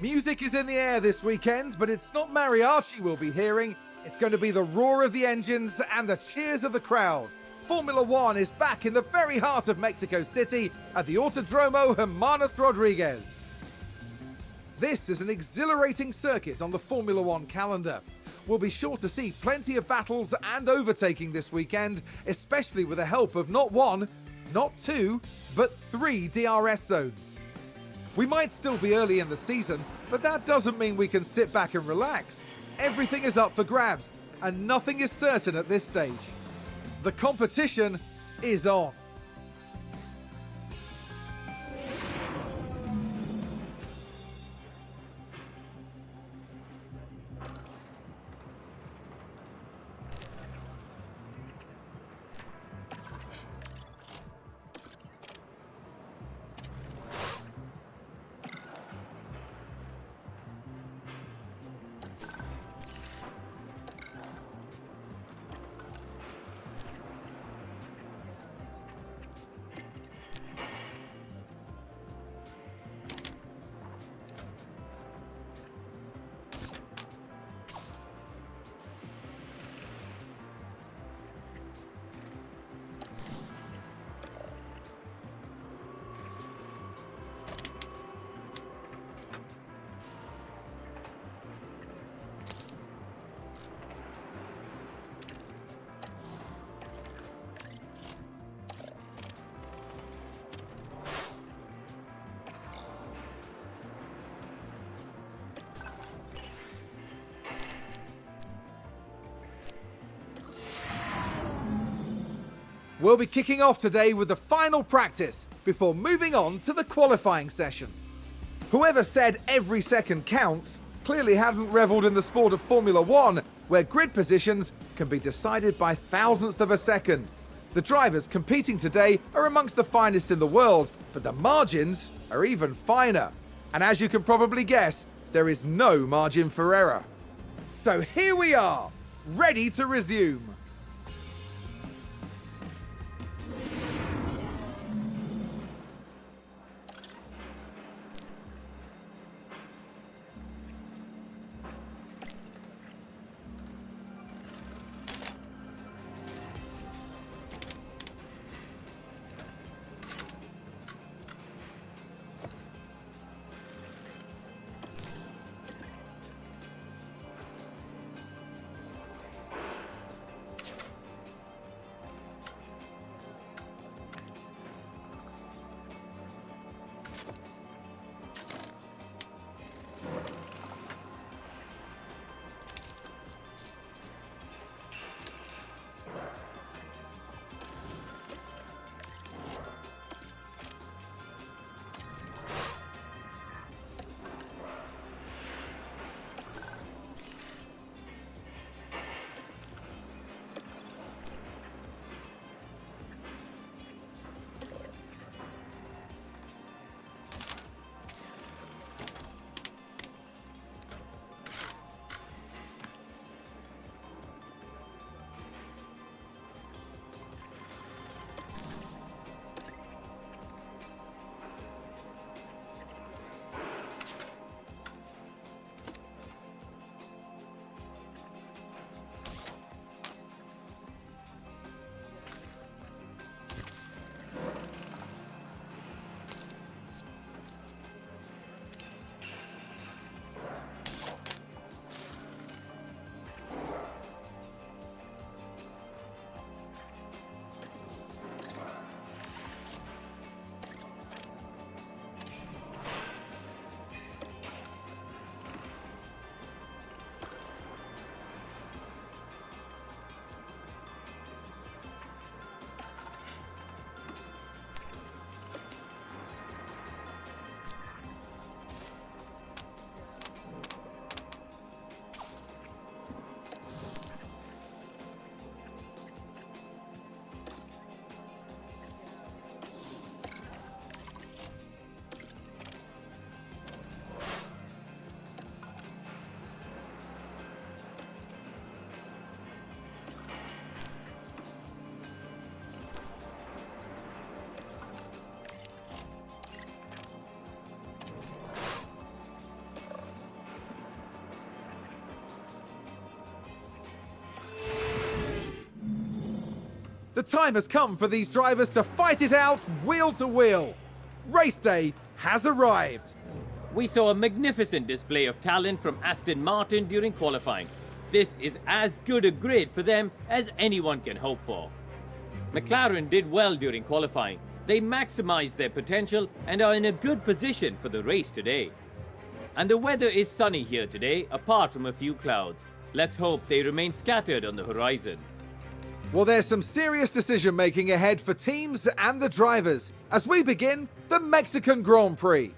Music is in the air this weekend, but it's not mariachi we'll be hearing. It's going to be the roar of the engines and the cheers of the crowd. Formula One is back in the very heart of Mexico City at the Autodromo Hermanos Rodriguez. This is an exhilarating circuit on the Formula One calendar. We'll be sure to see plenty of battles and overtaking this weekend, especially with the help of not one, not two, but 3 DRS zones. We might still be early in the season, but that doesn't mean we can sit back and relax. Everything is up for grabs, and nothing is certain at this stage. The competition is on. We'll be kicking off today with the final practice before moving on to the qualifying session. Whoever said every second counts clearly hadn't revelled in the sport of Formula One, where grid positions can be decided by thousandths of a second. The drivers competing today are amongst the finest in the world, but the margins are even finer. And as you can probably guess, there is no margin for error. So here we are, ready to resume. time has come for these drivers to fight it out wheel to wheel. Race day has arrived. We saw a magnificent display of talent from Aston Martin during qualifying. This is as good a grid for them as anyone can hope for. McLaren did well during qualifying. They maximized their potential and are in a good position for the race today. And the weather is sunny here today, apart from a few clouds. Let's hope they remain scattered on the horizon. Well, there's some serious decision making ahead for teams and the drivers as we begin the Mexican Grand Prix.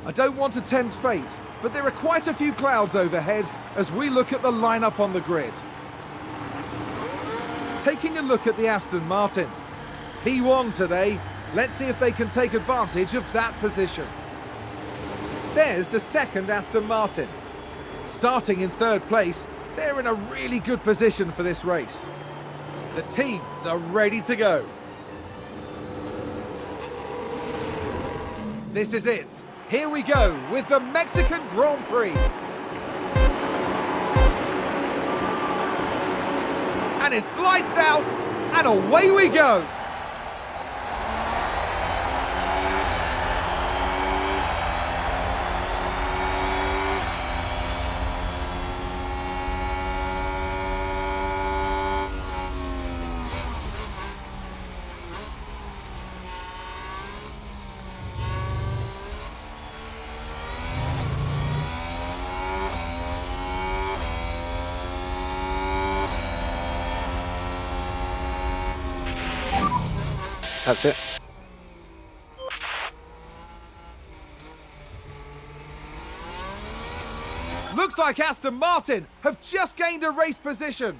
I don't want to tempt fate, but there are quite a few clouds overhead as we look at the lineup on the grid. Taking a look at the Aston Martin. P1 today. Let's see if they can take advantage of that position. There's the second Aston Martin. Starting in third place, they're in a really good position for this race. The teams are ready to go. This is it. Here we go with the Mexican Grand Prix. And it's lights out, and away we go. That's it. Looks like Aston Martin have just gained a race position.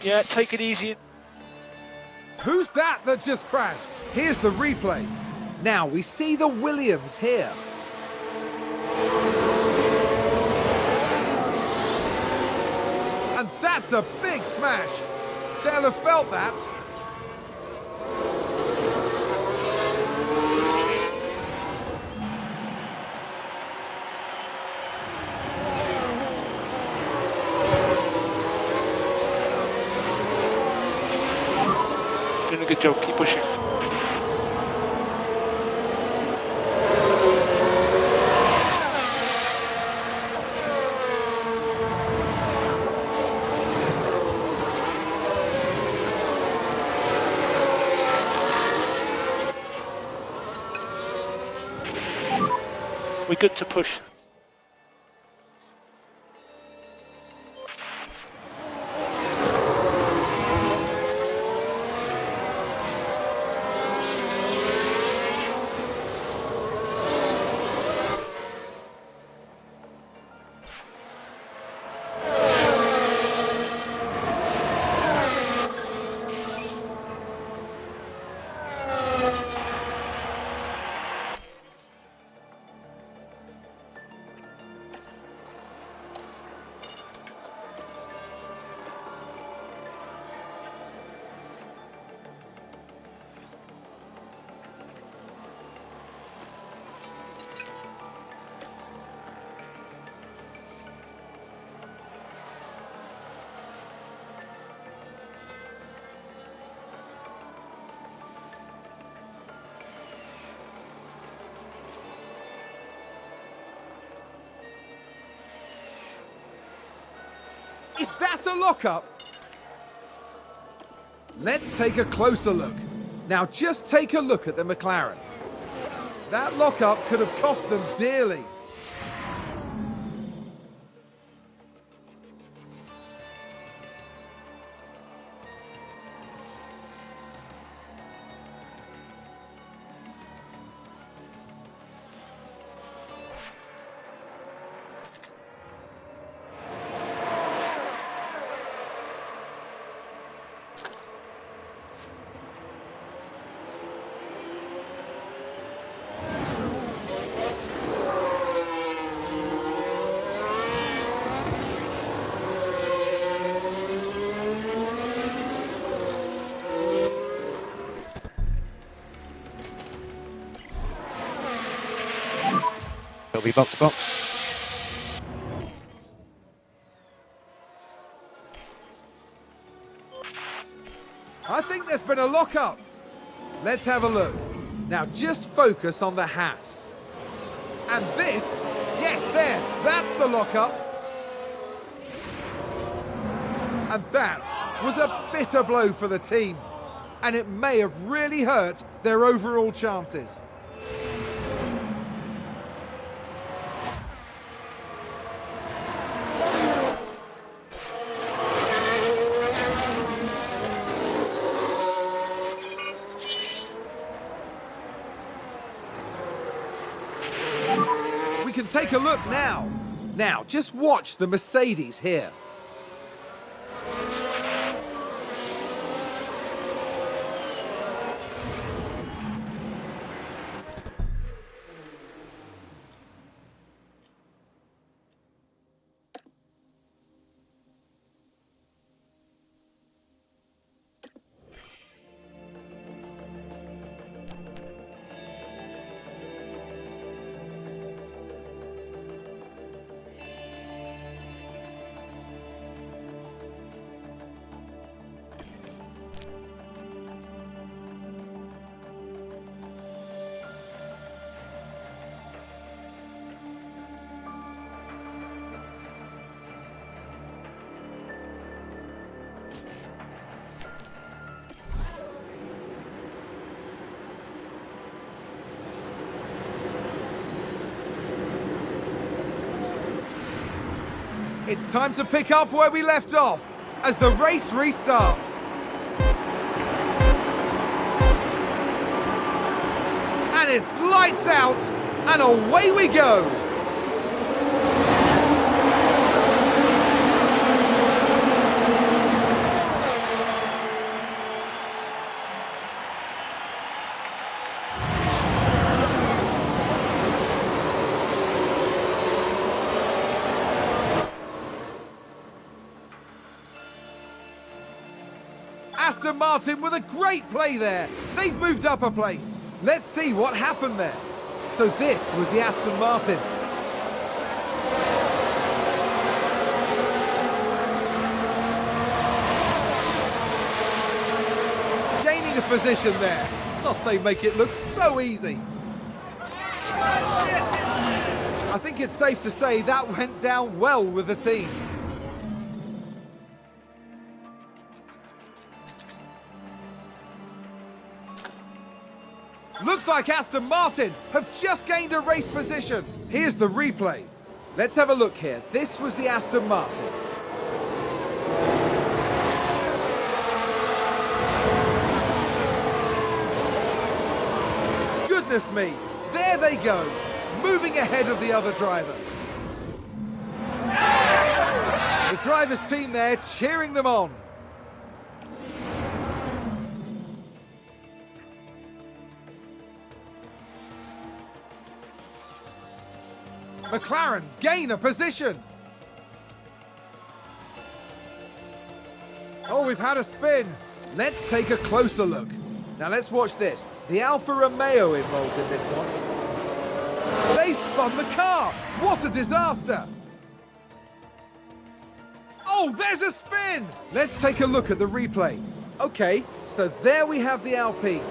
Yeah, take it easy. Who's that just crashed? Here's the replay. Now we see the Williams here. And that's a big smash. They'll have felt that. Good job, keep pushing. We're good to push. Is that a lockup? Let's take a closer look. Now just take a look at the McLaren. That lockup could have cost them dearly. It'll be box to box. I think there's been a lockup. Let's have a look. Now just focus on the Haas. And this, yes, there, that's the lockup. And that was a bitter blow for the team. And it may have really hurt their overall chances. We can take a look now. Now, just watch the Mercedes here. It's time to pick up where we left off as the race restarts. And it's lights out and away we go. Aston Martin with a great play there. They've moved up a place. Let's see what happened there. So this was the Aston Martin. Gaining gain of position there. Oh, they make it look so easy. I think it's safe to say that went down well with the team. Looks like Aston Martin have just gained a race position. Here's the replay. Let's have a look here. This was the Aston Martin. Goodness me, there they go, moving ahead of the other driver. The driver's team there cheering them on. McLaren gain a position. Oh, we've had a spin. Let's take a closer look. Now let's watch this. The Alfa Romeo involved in this one. They spun the car. What a disaster. Oh, there's a spin. Let's take a look at the replay. Okay, so there we have the Alpine.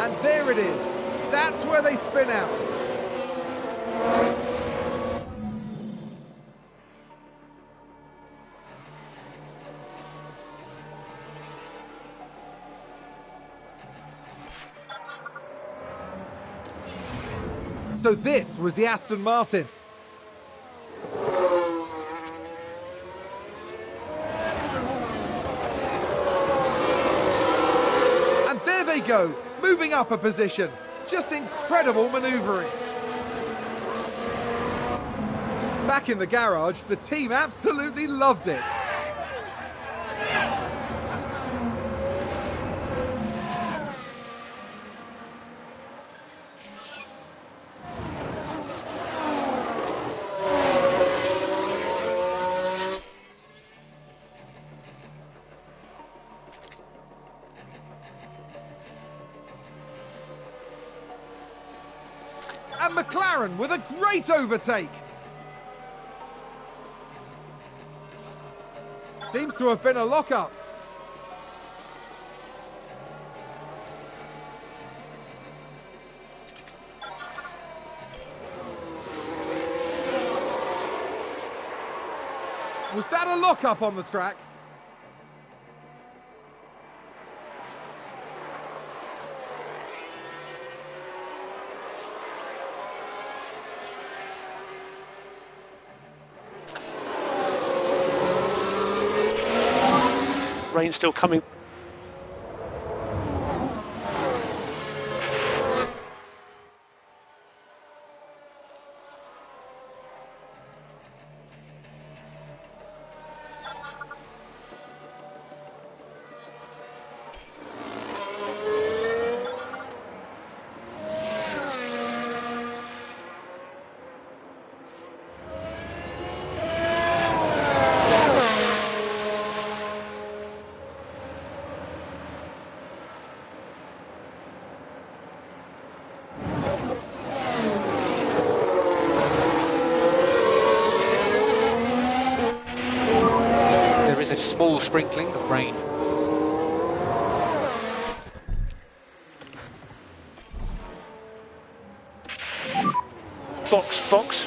And there it is. That's where they spin out. So this was the Aston Martin. And there they go, moving up a position. Just incredible manoeuvring. Back in the garage, the team absolutely loved it. And McLaren with a great overtake. Seems to have been a lock-up. Was that a lock-up on the track? Rain still coming. A small sprinkling of rain. Box.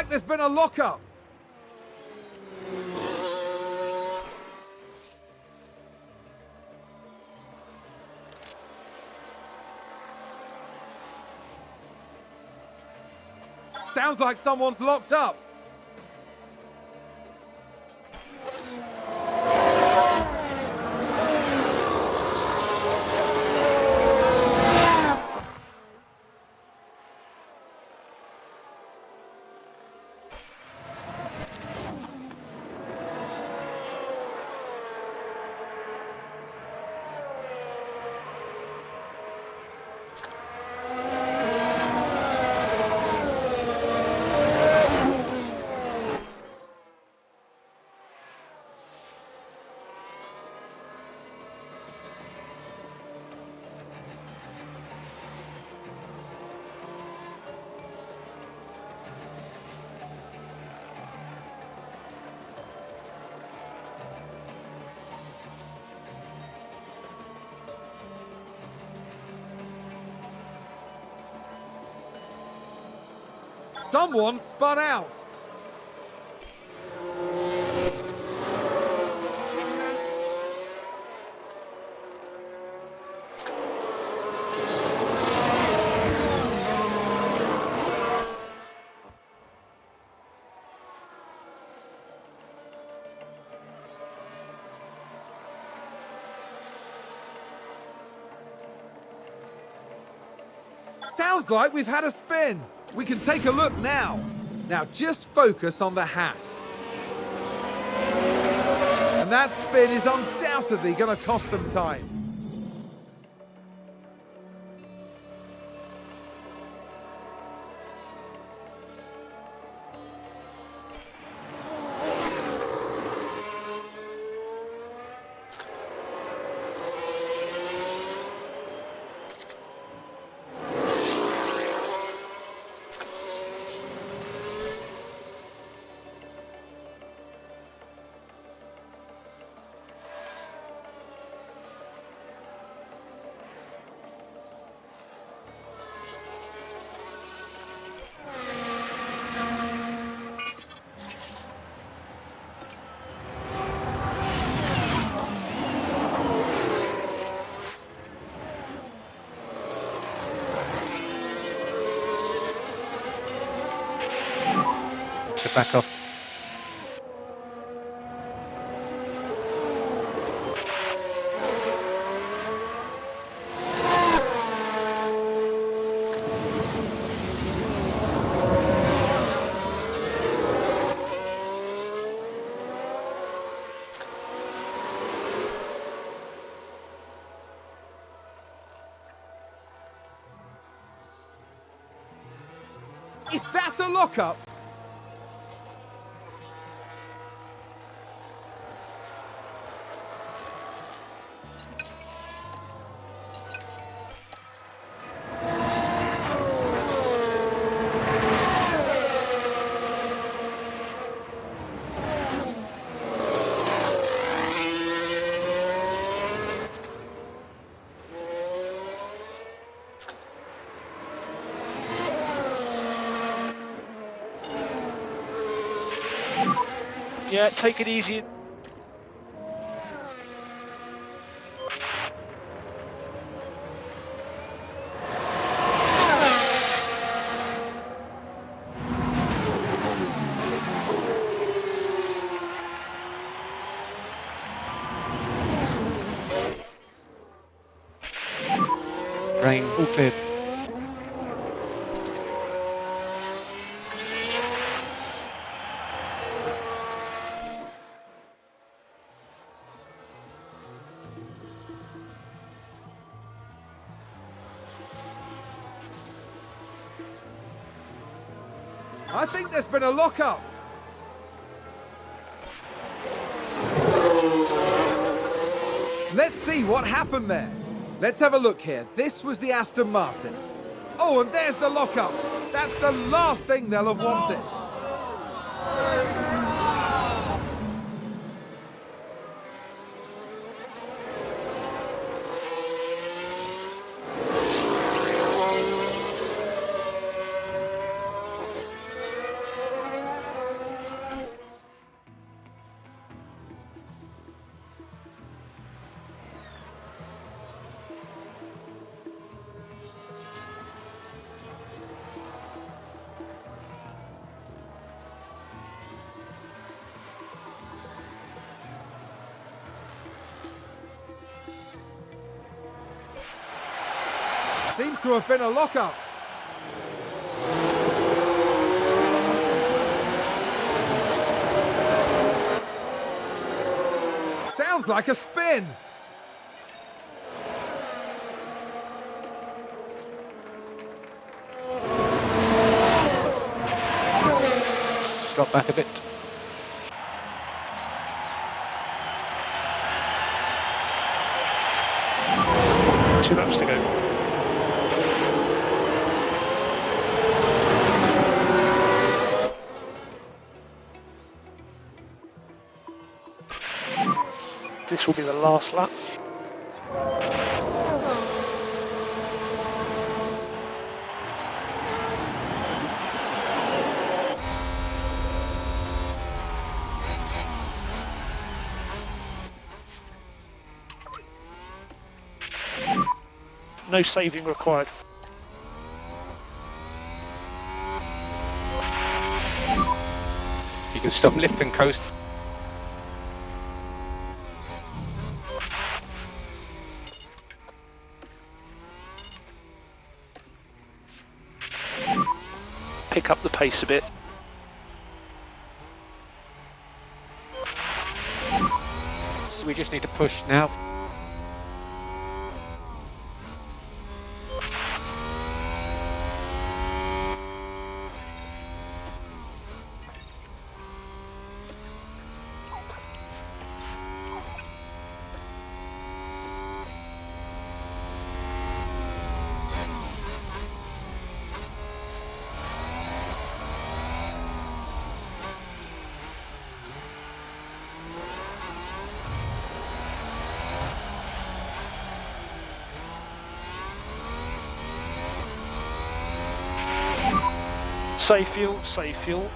There's been a lock-up. Sounds like someone's locked up. Someone spun out. Sounds like we've had a spin. We can take a look now. Now just focus on the Haas. And that spin is undoubtedly going to cost them time. Back off. Is that a lockup? Yeah, take it easy. Rain, all cleared. I think there's been a lockup. Let's see what happened there. Let's have a look here. This was the Aston Martin. Oh, and there's the lockup. That's the last thing they'll have wanted. Seems to have been a lock-up. Sounds like a spin. Drop back a bit. Two laps to go. This will be the last lap. No saving required. You can stop, lift and coast. Pick up the pace a bit. So we just need to push now. Save fuel, save fuel.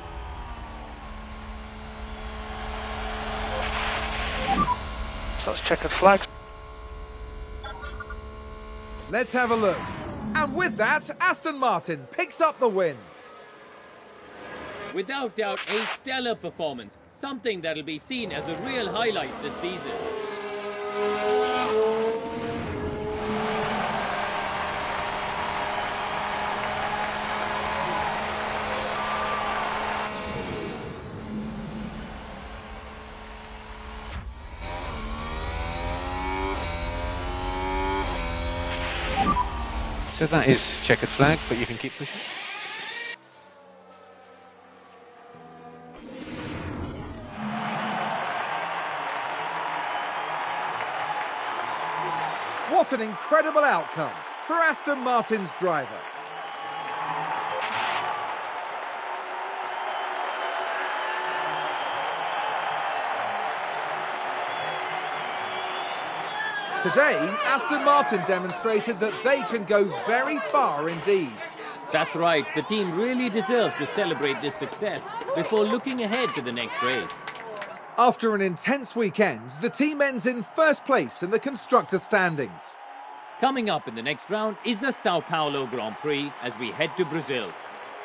So that's checkered flags. Let's have a look. And with that, Aston Martin picks up the win. Without doubt, a stellar performance. Something that'll be seen as a real highlight this season. So that is checkered flag, but you can keep pushing. What an incredible outcome for Aston Martin's driver. Today, Aston Martin demonstrated that they can go very far indeed. That's right, the team really deserves to celebrate this success before looking ahead to the next race. After an intense weekend, the team ends in first place in the constructor standings. Coming up in the next round is the Sao Paulo Grand Prix as we head to Brazil.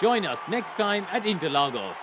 Join us next time at Interlagos.